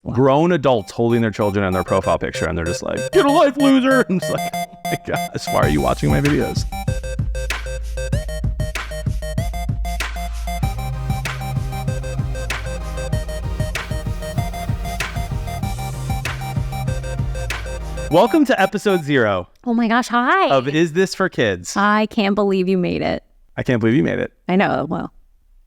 Wow. Grown adults holding their children in their profile picture, and they're just like, "Get a life, loser!" And it's like, oh my gosh, why are you watching my videos? Welcome to episode 0. Oh my gosh, hi. Of Is This for Kids? I can't believe you made it. I can't believe you made it. I know. Well,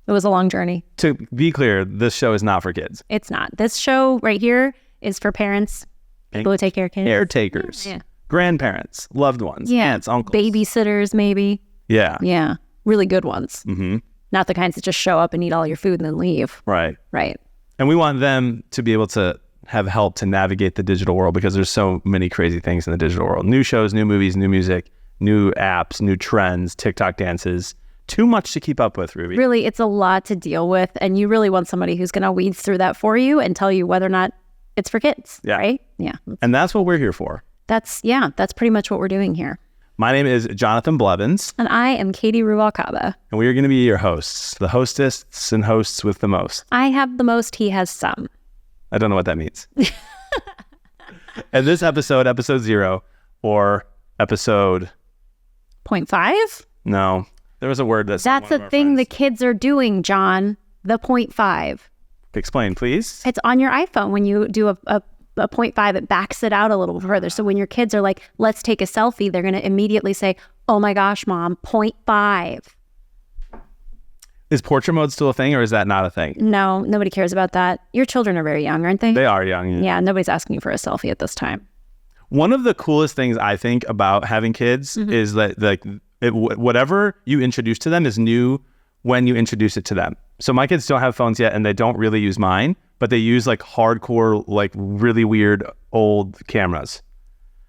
it was a long journey. To be clear, this show is not for kids. It's not. This show right here is for parents, people who take care of kids. Caretakers, grandparents, loved ones, aunts, uncles. Babysitters, maybe. Yeah. Yeah. Really good ones. Mm-hmm. Not the kinds that just show up and eat all your food and then leave. Right. Right. And we want them to be able to have help to navigate the digital world because there's so many crazy things in the digital world. New shows, new movies, new music, new apps, new trends, TikTok dances. Too much to keep up with, Ruby. Really, it's a lot to deal with. And you really want somebody who's going to weed through that for you and tell you whether or not it's for kids. Yeah. Right? Yeah. And that's what we're here for. That's pretty much what we're doing here. My name is Jonathan Blevins. And I am Katie Ruvi. And we are going to be your hosts, the hostess and hosts with the most. I have the most, he has some. I don't know what that means. And this episode 0, or episode... 0.5? No. There was a word that's a thing the kids are doing, John. The 0.5. Explain, please. It's on your iPhone. When you do a 0.5, it backs it out a little further. So when your kids are like, let's take a selfie, they're going to immediately say, oh my gosh, Mom, 0.5. Is portrait mode still a thing, or is that not a thing? No, nobody cares about that. Your children are very young, aren't they? They are young. Yeah, nobody's asking you for a selfie at this time. One of the coolest things I think about having kids is that whatever you introduce to them is new when you introduce it to them. So my kids don't have phones yet, and they don't really use mine, but they use like hardcore, like really weird old cameras.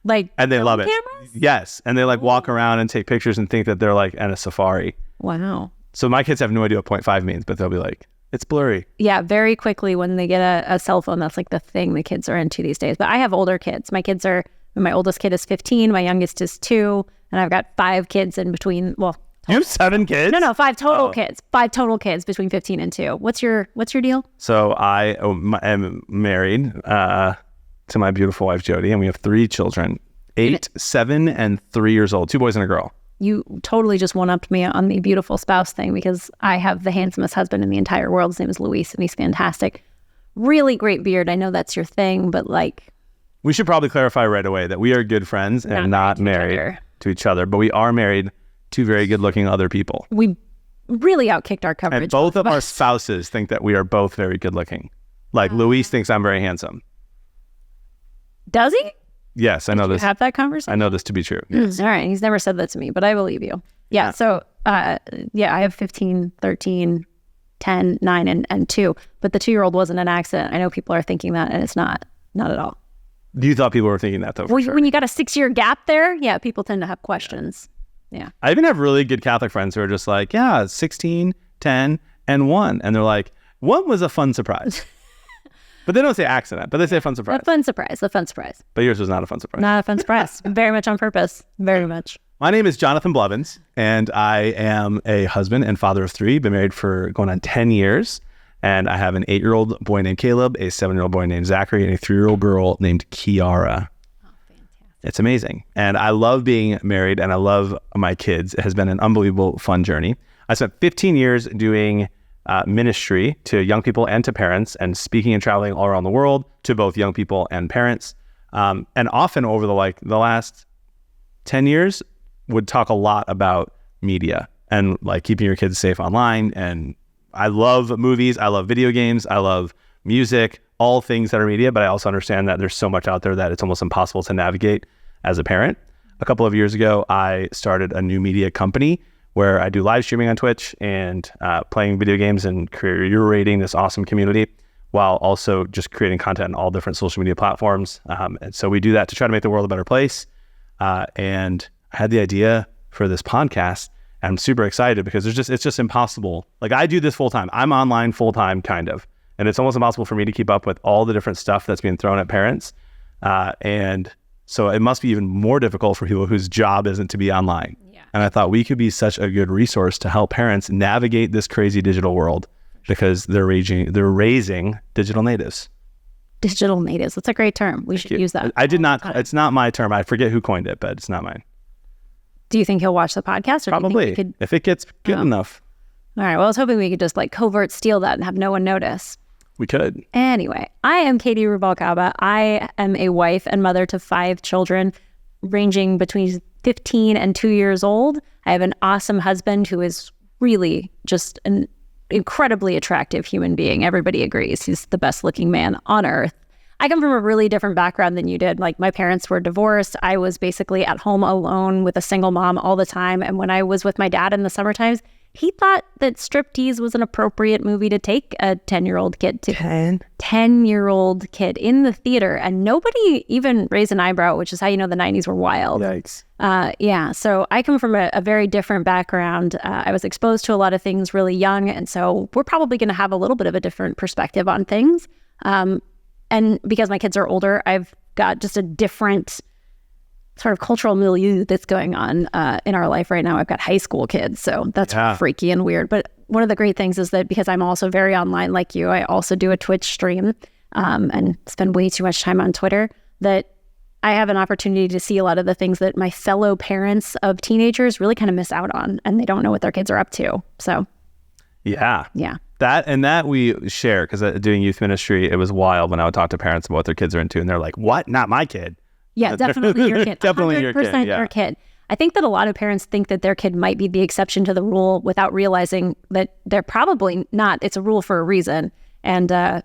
And they love it. Cameras? Yes. And they like walk around and take pictures and think that they're like in a safari. Wow. So my kids have no idea what 0.5 means, but they'll be like, it's blurry. Yeah, very quickly when they get a cell phone, that's like the thing the kids are into these days. But I have older kids. My oldest kid is 15, my youngest is 2, and I've got 5 kids in between. Well, you have 7 kids? No, 5 total kids. 5 total kids between 15 and 2. What's your deal? So I am married to my beautiful wife, Jody, and we have 3 children, 8, 7, and 3 years old, 2 boys and a girl. You totally just one-upped me on the beautiful spouse thing because I have the handsomest husband in the entire world. His name is Luis, and he's fantastic. Really great beard. I know that's your thing, but like... We should probably clarify right away that we are good friends and not married to each other, but we are married to very good-looking other people. We really outkicked our coverage. And both of our spouses think that we are both very good-looking. Like, Luis thinks I'm very handsome. Does he? Yes, I know this. Have that conversation? I know this to be true. Yes. All right. He's never said that to me, but I believe you. Yeah. So, I have 15, 13, 10, 9, and 2. But the 2-year-old wasn't an accident. I know people are thinking that, and it's not at all. You thought people were thinking that, though, for sure. When you got a 6-year gap there, people tend to have questions. Yeah. I even have really good Catholic friends who are just like, 16, 10, and 1. And they're like, 1 was a fun surprise. But they don't say accident, but they say fun surprise. The fun surprise. But yours was not a fun surprise. Not a fun surprise. Very much on purpose. Very much. My name is Jonathan Blevins, and I am a husband and father of 3. Been married for going on 10 years. And I have an 8-year-old boy named Caleb, a 7-year-old boy named Zachary, and a 3-year-old girl named Kiara. Oh, fantastic. It's amazing. And I love being married, and I love my kids. It has been an unbelievable, fun journey. I spent 15 years doing ministry to young people and to parents, and speaking and traveling all around the world to both young people and parents. And often over the last 10 years would talk a lot about media and like keeping your kids safe online. And I love movies. I love video games. I love music, all things that are media, but I also understand that there's so much out there that it's almost impossible to navigate as a parent. A couple of years ago, I started a new media company where I do live streaming on Twitch and playing video games and curating this awesome community while also just creating content on all different social media platforms. And so we do that to try to make the world a better place. And I had the idea for this podcast, and I'm super excited because it's just impossible. Like, I do this full time. I'm online full time, kind of. And it's almost impossible for me to keep up with all the different stuff that's being thrown at parents. And so it must be even more difficult for people whose job isn't to be online. Yeah. And I thought we could be such a good resource to help parents navigate this crazy digital world because they're raising digital natives. Digital natives. That's a great term. We should use that. I did not. It's not my term. I forget who coined it, but it's not mine. Do you think he'll watch the podcast? Or Probably. Do you think if it gets good enough. All right. Well, I was hoping we could just like covert steal that and have no one notice. We could. Anyway, I am Katie Rubalcaba. I am a wife and mother to 5 children ranging between 15 and 2 years old. I have an awesome husband who is really just an incredibly attractive human being. Everybody agrees he's the best looking man on earth. I come from a really different background than you did. Like, my parents were divorced. I was basically at home alone with a single mom all the time. And when I was with my dad in the summer times, he thought that Striptease was an appropriate movie to take a 10-year-old kid to. 10-year-old kid in the theater. And nobody even raised an eyebrow, which is how you know the 90s were wild. Yikes. Yeah. So I come from a very different background. I was exposed to a lot of things really young. And so we're probably going to have a little bit of a different perspective on things. And because my kids are older, I've got just a different sort of cultural milieu that's going on in our life right now. I've got high school kids, so that's freaky and weird. But one of the great things is that because I'm also very online like you, I also do a Twitch stream and spend way too much time on Twitter, that I have an opportunity to see a lot of the things that my fellow parents of teenagers really kind of miss out on, and they don't know what their kids are up to. So yeah. Yeah. That we share, because doing youth ministry, it was wild when I would talk to parents about what their kids are into, and they're like, what? Not my kid. Yeah, definitely your kid. Definitely your kid. Yeah. Your kid. I think that a lot of parents think that their kid might be the exception to the rule without realizing that they're probably not. It's a rule for a reason. And I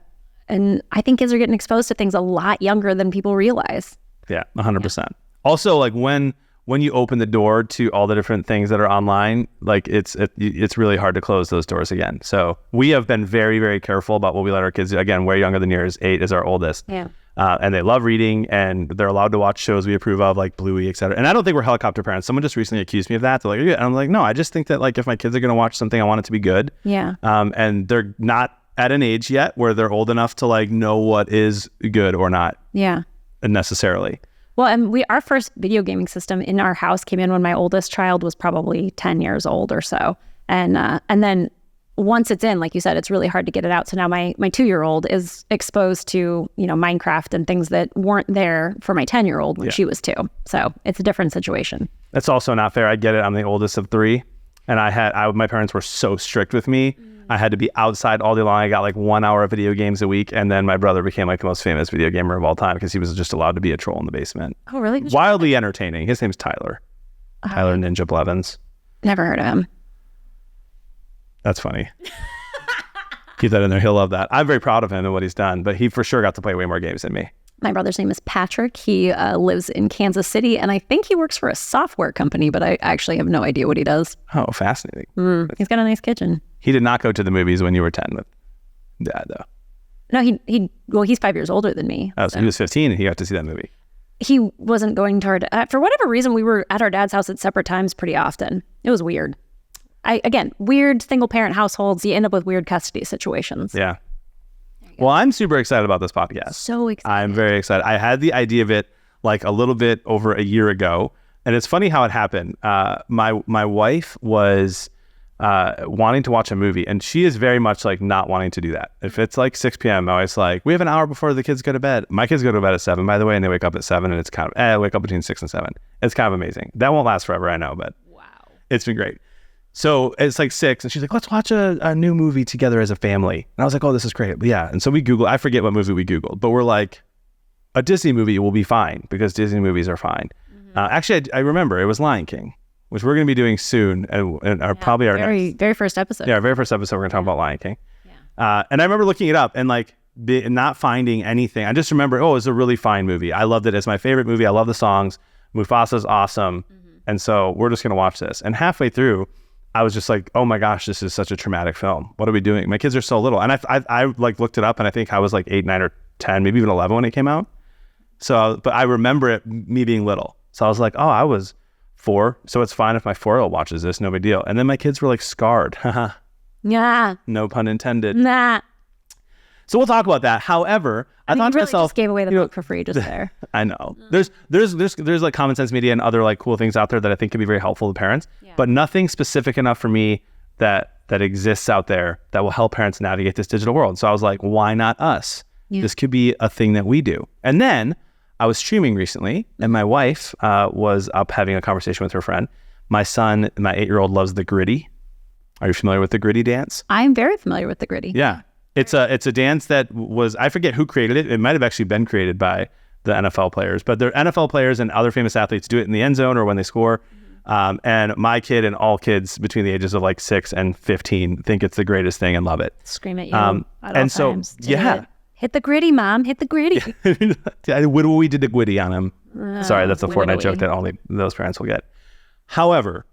think kids are getting exposed to things a lot younger than people realize. Yeah, 100%. Yeah. Also, like when you open the door to all the different things that are online, like it's really hard to close those doors again. So we have been very, very careful about what we let our kids do. Again, we're younger than yours. 8 is our oldest. Yeah. And they love reading, and they're allowed to watch shows we approve of, like Bluey, et cetera. And I don't think we're helicopter parents. Someone just recently accused me of that. They're like, and I'm like, no, I just think that like if my kids are going to watch something, I want it to be good. Yeah. And they're not at an age yet where they're old enough to like know what is good or not. Yeah. Necessarily. Well, and our first video gaming system in our house came in when my oldest child was probably 10 years old or so. And then once it's in, like you said, it's really hard to get it out. So now my 2-year-old is exposed to, Minecraft and things that weren't there for my 10-year-old when she was 2. So it's a different situation. That's also not fair. I get it. I'm the oldest of 3. And my parents were so strict with me. I had to be outside all day long. I got like 1 hour of video games a week. And then my brother became like the most famous video gamer of all time because he was just allowed to be a troll in the basement. Oh, really? Wildly entertaining. His name's Tyler. Tyler Ninja Blevins. Never heard of him. That's funny. Keep that in there. He'll love that. I'm very proud of him and what he's done, but he for sure got to play way more games than me. My brother's name is Patrick. He lives in Kansas City, and I think he works for a software company, but I actually have no idea what he does. Oh, fascinating. He's got a nice kitchen. He did not go to the movies when you were 10 with Dad, though. No, he's 5 years older than me. Oh, so he was 15 and he got to see that movie. He wasn't going to for whatever reason, we were at our dad's house at separate times pretty often. It was weird. Weird single parent households, you end up with weird custody situations. Yeah. Well, I'm super excited about this podcast. So excited. I'm very excited. I had the idea of it like a little bit over a year ago. And it's funny how it happened. My wife was wanting to watch a movie, and she is very much like not wanting to do that. If it's like 6 p.m., I always like, we have an hour before the kids go to bed. My kids go to bed at 7, by the way, and they wake up at 7, and it's kind of, wake up between 6 and 7. It's kind of amazing. That won't last forever, I know, but wow, it's been great. So it's like 6, and she's like, let's watch a new movie together as a family. And I was like, oh, this is great. But yeah. And so we Googled, I forget what movie we Googled, but we're like, a Disney movie will be fine because Disney movies are fine. Mm-hmm. Actually, I remember it was Lion King, which we're going to be doing soon, and probably our very first episode. Yeah, our very first episode, we're going to talk about Lion King. Yeah. And I remember looking it up and like not finding anything. I just remember, oh, it's a really fine movie. I loved it. It's my favorite movie. I love the songs. Mufasa's awesome. Mm-hmm. And so we're just going to watch this. And halfway through, I was just like, oh my gosh, this is such a traumatic film. What are we doing? My kids are so little. And I like looked it up, and I think I was like 8, 9, or 10, maybe even 11 when it came out. So, but I remember me being little. So I was like, oh, I was 4. So it's fine if my 4-year-old watches this, no big deal. And then my kids were like scarred. Yeah. No pun intended. Nah. So we'll talk about that. However, I thought to myself, just gave away the book for free just there. I know. There's like Common Sense Media and other like cool things out there that I think can be very helpful to parents, but nothing specific enough for me that exists out there that will help parents navigate this digital world. So I was like, why not us? This could be a thing that we do. And then I was streaming recently, and my wife was up having a conversation with her friend. My son, my 8-year-old, loves the griddy. Are you familiar with the griddy dance? I'm very familiar with the griddy. Yeah. It's a dance that was, I forget who created it. It might have actually been created by the NFL players, but the NFL players and other famous athletes do it in the end zone or when they score. And my kid and all kids between the ages of like 6 and 15 think it's the greatest thing and love it. Scream at you at all times. Yeah. Hit the griddy, Mom. Hit the griddy. We did the griddy on him. Sorry, that's a Fortnite joke that only those parents will get. However,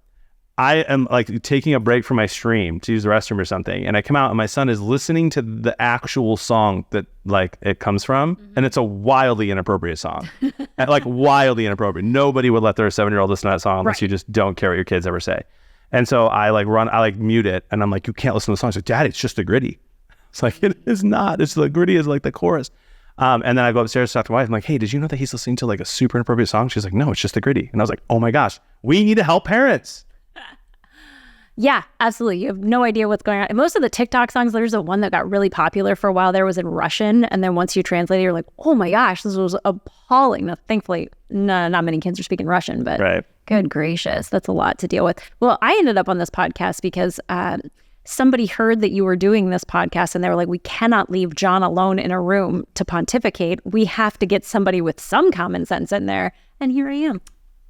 I am like taking a break from my stream to use the restroom or something, and I come out and my son is listening to the actual song that like it comes from, and it's a wildly inappropriate song. Like wildly inappropriate. Nobody would let their 7-year-old listen to that song unless you just don't care what your kids ever say. And so I mute it, and I'm like, you can't listen to the song. She's like, Dad, it's just the griddy. It's like, it is not. It's the griddy is like the chorus. And then I go upstairs to talk to my wife. I'm like, hey, did you know that he's listening to like a super inappropriate song? She's like, no, it's just the griddy. And I was like, oh my gosh, we need to help parents. Yeah, absolutely. You have no idea what's going on. And most of the TikTok songs, there's a one that got really popular for a while there was in Russian. And then once you translate it, you're like, oh my gosh, this was appalling. Now, thankfully, not many kids are speaking Russian, but good gracious, that's a lot to deal with. Well, I ended up on this podcast because somebody heard that you were doing this podcast and they were like, we cannot leave Jon alone in a room to pontificate. We have to get somebody with some common sense in there. And here I am.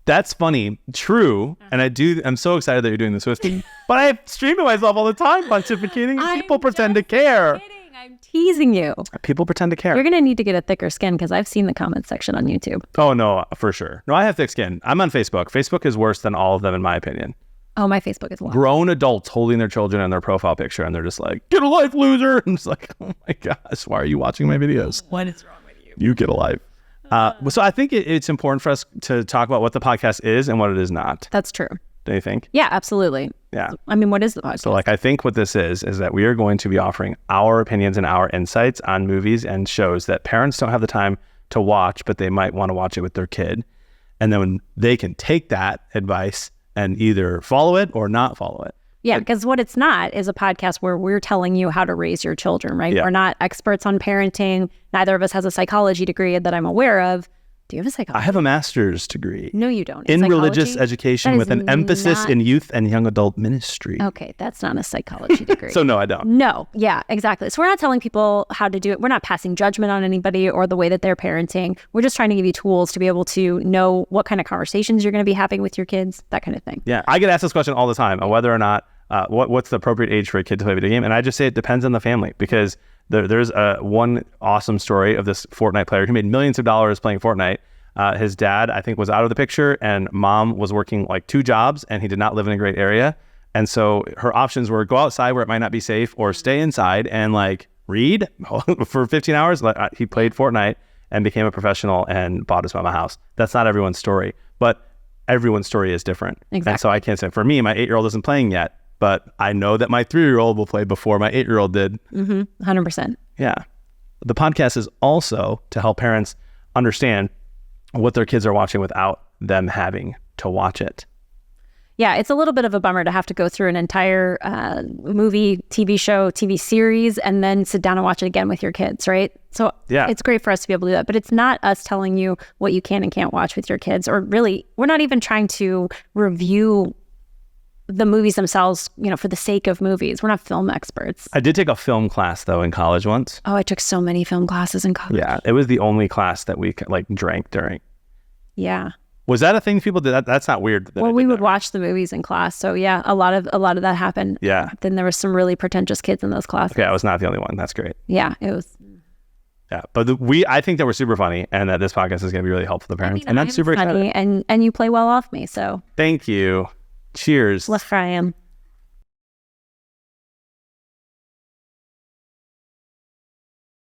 That's funny. True. And I'm so excited that you're doing this with me. But I stream to myself all the time pontificating and people pretend to care. Kidding. I'm teasing you. People pretend to care. You're going to need to get a thicker skin because I've seen the comment section on YouTube. Oh, no, for sure. No, I have thick skin. I'm on Facebook. Facebook is worse than all of them in my opinion. Oh, my Facebook is long. Grown adults holding their children in their profile picture and they're just like, get a life, loser. And it's like, oh my gosh, why are you watching my videos? What is wrong with you? You get a life. So I think it's important for us to talk about what the podcast is and what it is not. That's true. Do you think? Yeah, absolutely. Yeah. I mean, what is the podcast? So I think what this is that we are going to be offering our opinions and our insights on movies and shows that parents don't have the time to watch, but they might want to watch it with their kid. And then they can take that advice and either follow it or not follow it. Yeah, because what it's not is a podcast where we're telling you how to raise your children, right? Yeah. We're not experts on parenting. Neither of us has a psychology degree that I'm aware of. Do you have a psychology? I have a master's degree. No, you don't. In religious education with an emphasis in youth and young adult ministry. Okay, that's not a psychology degree. So no, I don't. No, yeah, exactly. So we're not telling people how to do it. We're not passing judgment on anybody or the way that they're parenting. We're just trying to give you tools to be able to know what kind of conversations you're going to be having with your kids, that kind of thing. Yeah, I get asked this question all the time on whether or not what's the appropriate age for a kid to play a video game, and I just say it depends on the family because there's one awesome story of this Fortnite player who made millions of dollars playing Fortnite. His dad, I think, was out of the picture, and mom was working like 2 jobs, and he did not live in a great area. And so her options were go outside where it might not be safe, or stay inside and like read for 15 hours. He played Fortnite and became a professional and bought his mom a house. That's not everyone's story, but everyone's story is different. Exactly. And so I can't say, for me, my 8-year-old isn't playing yet, but I know that my 3-year-old will play before my 8-year-old did. 100%. Yeah. The podcast is also to help parents understand what their kids are watching without them having to watch it. Yeah, it's a little bit of a bummer to have to go through an entire movie, TV show, TV series, and then sit down and watch it again with your kids, right? So it's great for us to be able to do that, but it's not us telling you what you can and can't watch with your kids, or really, we're not even trying to review the movies themselves, for the sake of movies. We're not film experts. I did take a film class, though, in college once. Oh, I took so many film classes in college. Yeah, it was the only class that we drank during. Yeah. Was that a thing people did? That's not weird. Well, we would watch the movies in class. So yeah, a lot of that happened. Yeah. Then there was some really pretentious kids in those classes. Okay, I was not the only one. That's great. Yeah, it was. Yeah, but I think that we're super funny, and that this podcast is going to be really helpful to parents, and I'm super excited. And you play well off me, so. Thank you. Cheers. L'chaim.